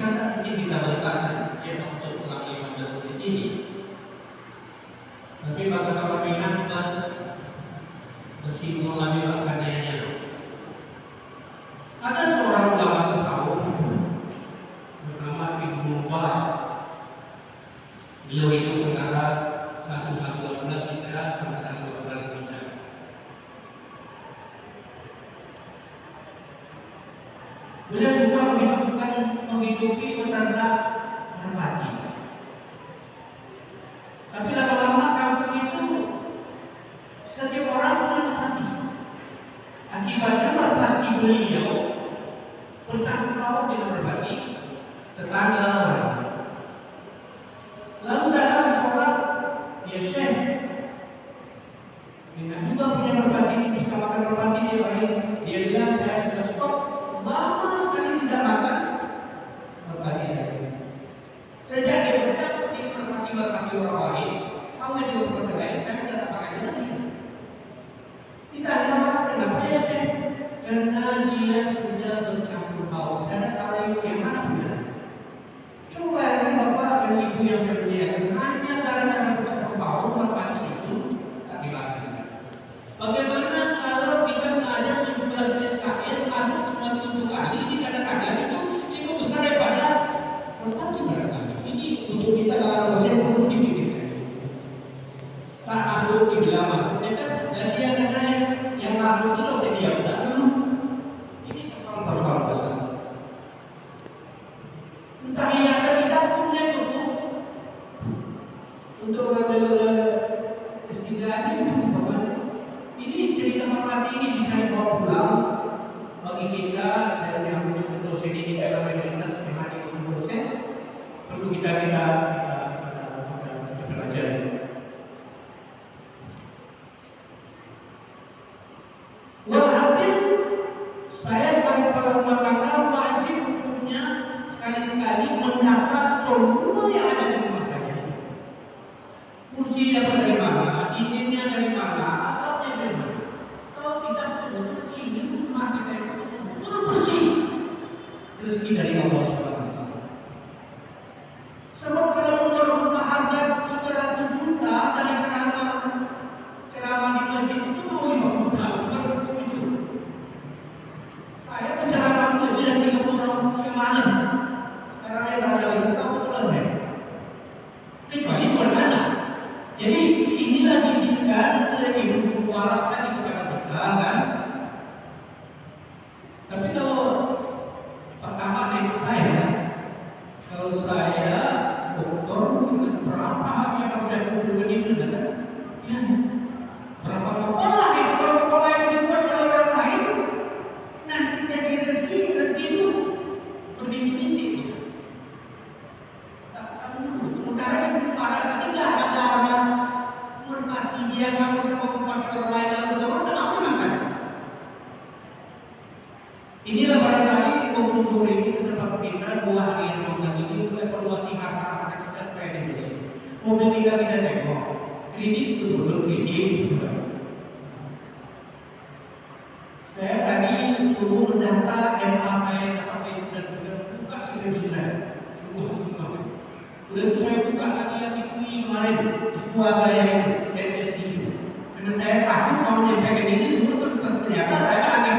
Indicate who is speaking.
Speaker 1: karena ini dikabulkan ya untuk selama 15 menit ini. Tapi bagi kawan minat bersinggung lagi maknanya. Ada seorang ulama tasawuf bernama Ibnu Mubarak. Beliau itu antara 1118 Hijriah sampai 1121 Hijriah. Beliau suka menghidupi tetangga berbagi. Tapi lama-lama kampung itu setiap orang punya berbagi. Akibatnya berbagi beliau bercampur baur dengan berbagi tetangga orang. Lalu datang seseorang, dia Syekh, dengan juga punya berbagi, bisa makan berbagi dia lain. Dia bilang saya sudah stop, lama sekali tidak makan berbagi saya. Sejak dia bercampur di berbagi orang lain, mau dia berbagi lain, saya tidak pakai lagi. Ditanya kenapa ya Syekh? Karena dia sudah bercampur baur. Saya tidak tahu yang mana biasa. Coba ini bapak dan ibu yang saya muliakan, hanya gara-gara bercampur baur berbagi itu tak dilakukan. Bagaimana kalau kita mengajar 17 SKS masuk cuma 7 kali, di kadang-kadang itu besar daripada berbagi barangkali. Ini untuk kita kalau dosen perlu dipikirkan. Tak masuk dibilang masuk, dan dia karena yang masuk itu dosen dia udah dulu. Ini persoalan besar. Entah yang tidak punya cukup untuk mengambil istilah ini bahwa ini cerita berbagi ini bisa dibawa pulang bagi kita. Saya yang punya dosen ini dalam realitas yang ada di dosen perlu kita pelajari. Walhasil saya sebagai kepala rumah tangga wajib hukumnya sekali-sekali mendata semua yang ada di rumah saya. Kursi dapat dari mana, dinginnya dari mana, atapnya dari mana. Kalau kita betul-betul ingin rumah kita itu betul bersih, rezeki dari Allah Subhanahu wa Ta'ala. Sebab kalau untuk rumah harga 300 juta dari ceramah di masjid itu mau 50 tahun, bukan 10 juta. Saya penceramah lebih dari 30 tahun semalam. Sekarang saya dah ada 5 tahun selesai. Kecuali buat anak. Jadi inilah didikan Ibu Mubarak tadi kepada kita kan. Tapi kalau pertama dari saya, kalau saya dokter dengan berapa yang harus saya kumpulkan itu kan? Ya, berapa pola itu kalau pola yang dibuat oleh orang lain nanti jadi rezeki itu berbintik-bintik. Sementara Ibu Mubarak tadi tidak ada orang merpati dia kamu coba memakai orang lain lalu macam apa makan. Inilah barangkali mengukur ini kesempatan kita 2 hari yang Ramadan ini untuk evaluasi harta kita supaya bersih. Mobil kita tengok, kredit betul-betul kredit. Saya tadi suruh mendata MA saya pakai sudah buka sudah. Sudah saya buka lagi yang diikuti kemarin semua saya itu MSD itu. Karena saya takut kalau menyampaikan ini semua ternyata saya agak